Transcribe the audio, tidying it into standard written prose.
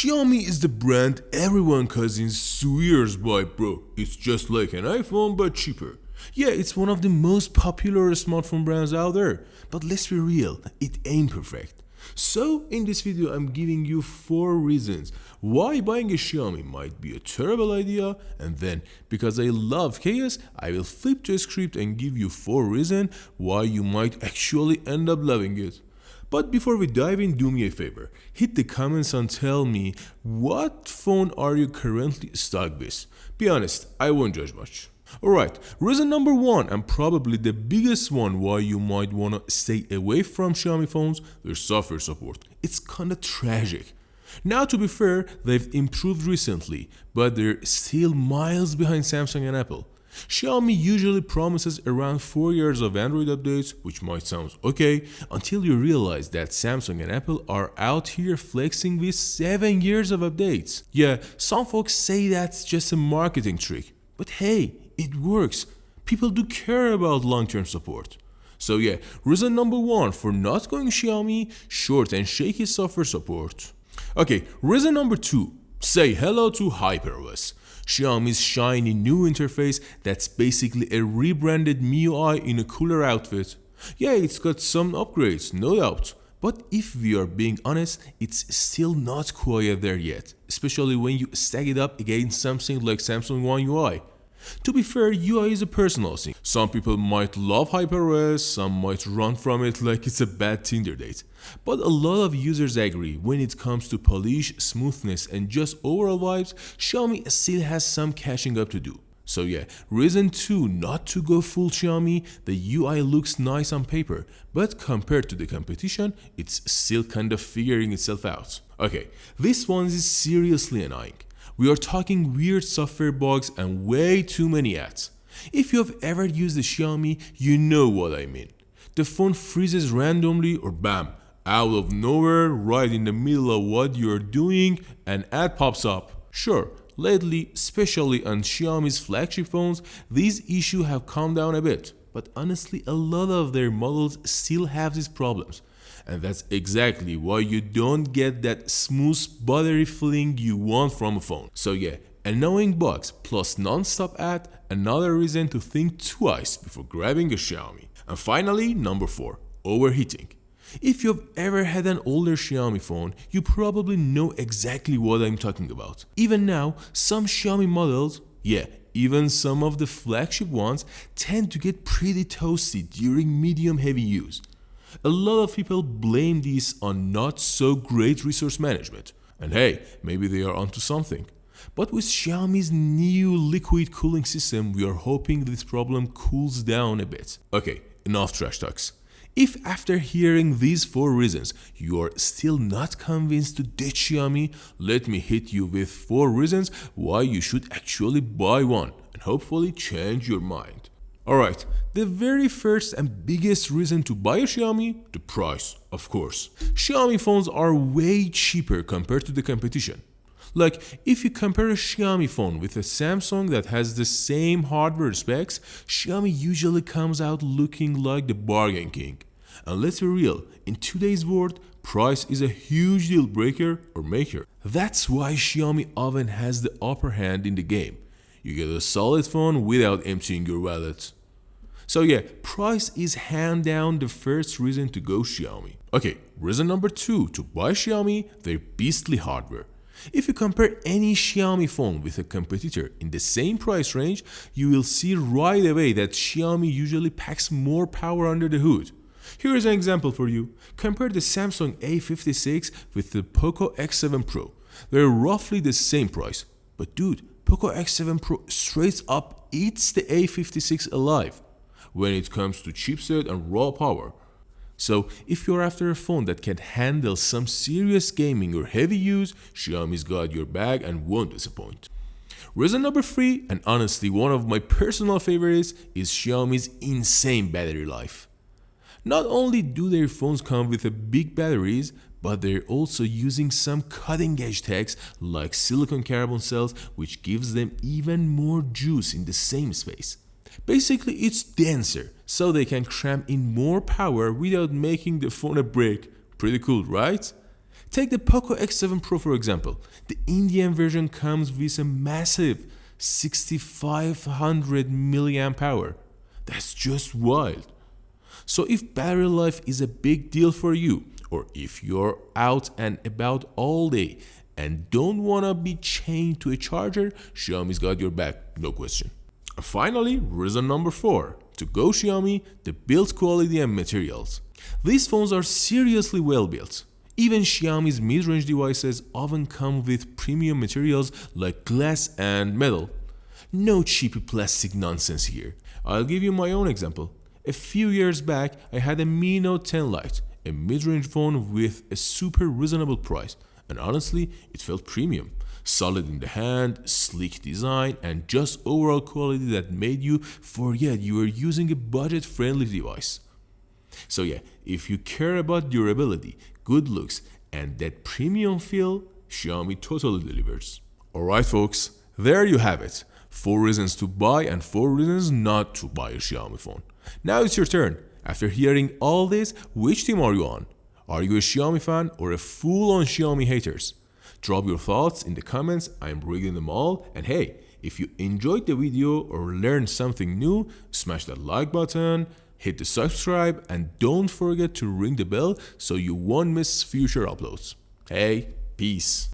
Xiaomi is the brand everyone cousins swears by, bro. It's just like an iPhone but cheaper. Yeah, it's one of the most popular smartphone brands out there, but let's be real, it ain't perfect. So, in this video, I'm giving you 4 reasons why buying a Xiaomi might be a terrible idea, and then, because I love chaos, I will flip the script and give you 4 reasons why you might actually end up loving it. But before we dive in, do me a favor, hit the comments and tell me what phone are you currently stuck with. Be honest, I won't judge much. Alright, reason number 1 and probably the biggest one why you might wanna stay away from Xiaomi phones, their software support. It's kinda tragic. Now to be fair, they've improved recently, but they're still miles behind Samsung and Apple. Xiaomi usually promises around 4 years of Android updates, which might sound okay, until you realize that Samsung and Apple are out here flexing with 7 years of updates. Yeah, some folks say that's just a marketing trick, but hey, it works. People do care about long-term support. So yeah, reason number 1 for not going Xiaomi, short and shaky software support. Okay, reason number 2, say hello to HyperOS. Xiaomi's shiny new interface that's basically a rebranded MIUI in a cooler outfit. Yeah, it's got some upgrades, no doubt. But if we are being honest, it's still not quite there yet, especially when you stack it up against something like Samsung One UI. To be fair, UI is a personal thing. Some people might love HyperOS, some might run from it like it's a bad Tinder date. But a lot of users agree when it comes to polish, smoothness and just overall vibes, Xiaomi still has some catching up to do. So yeah, reason 2 not to go full Xiaomi, the UI looks nice on paper, but compared to the competition, it's still kind of figuring itself out. Okay, this one is seriously annoying. We are talking weird software bugs and way too many ads. If you have ever used a Xiaomi, you know what I mean. The phone freezes randomly or bam, out of nowhere, right in the middle of what you are doing, an ad pops up. Sure, lately, especially on Xiaomi's flagship phones, these issues have calmed down a bit. But honestly, a lot of their models still have these problems. And that's exactly why you don't get that smooth, buttery feeling you want from a phone. So yeah, annoying bugs plus non-stop ad, another reason to think twice before grabbing a Xiaomi. And finally, number 4, overheating. If you've ever had an older Xiaomi phone, you probably know exactly what I'm talking about. Even now, some Xiaomi models, yeah, even some of the flagship ones, tend to get pretty toasty during medium-heavy use. A lot of people blame this on not so great resource management. And hey, maybe they are onto something. But with Xiaomi's new liquid cooling system, we are hoping this problem cools down a bit. Okay, enough trash talks. If after hearing these 4 reasons, you are still not convinced to ditch Xiaomi, let me hit you with 4 reasons why you should actually buy one and hopefully change your mind. Alright, the very first and biggest reason to buy a Xiaomi, the price, of course. Xiaomi phones are way cheaper compared to the competition. Like, if you compare a Xiaomi phone with a Samsung that has the same hardware specs, Xiaomi usually comes out looking like the bargain king. And let's be real, in today's world, price is a huge deal breaker or maker. That's why Xiaomi often has the upper hand in the game. You get a solid phone without emptying your wallet. So yeah, price is hand down the first reason to go Xiaomi. Okay, reason number 2 to buy Xiaomi, their beastly hardware. If you compare any Xiaomi phone with a competitor in the same price range, you will see right away that Xiaomi usually packs more power under the hood. Here is an example for you. Compare the Samsung A56 with the Poco X7 Pro. They're roughly the same price. But dude, Poco X7 Pro straight up eats the A56 alive when it comes to chipset and raw power. So if you're after a phone that can handle some serious gaming or heavy use, Xiaomi's got your bag and won't disappoint. Reason number 3, and honestly one of my personal favorites, is Xiaomi's insane battery life. Not only do their phones come with big batteries, but they're also using some cutting-edge techs like silicon carbon cells, which gives them even more juice in the same space. Basically, it's denser, so they can cram in more power without making the phone a brick. Pretty cool, right? Take the Poco X7 Pro for example. The Indian version comes with a massive 6500 milliamp hour. That's just wild. So if battery life is a big deal for you, or if you're out and about all day and don't wanna be chained to a charger, Xiaomi's got your back, no question. Finally, reason number 4. To go Xiaomi, the build quality and materials. These phones are seriously well built. Even Xiaomi's mid-range devices often come with premium materials like glass and metal. No cheapy plastic nonsense here. I'll give you my own example. A few years back, I had a Mi Note 10 Lite, a mid-range phone with a super reasonable price, and honestly, it felt premium. Solid in the hand, sleek design, and just overall quality that made you forget you were using a budget-friendly device. So yeah, if you care about durability, good looks, and that premium feel, Xiaomi totally delivers. Alright folks, there you have it. 4 reasons to buy and 4 reasons not to buy a Xiaomi phone. Now it's your turn. After hearing all this, which team are you on? Are you a Xiaomi fan or a full-on Xiaomi haters? Drop your thoughts in the comments, I'm reading them all, and hey, if you enjoyed the video or learned something new, smash that like button, hit the subscribe, and don't forget to ring the bell so you won't miss future uploads. Hey, peace.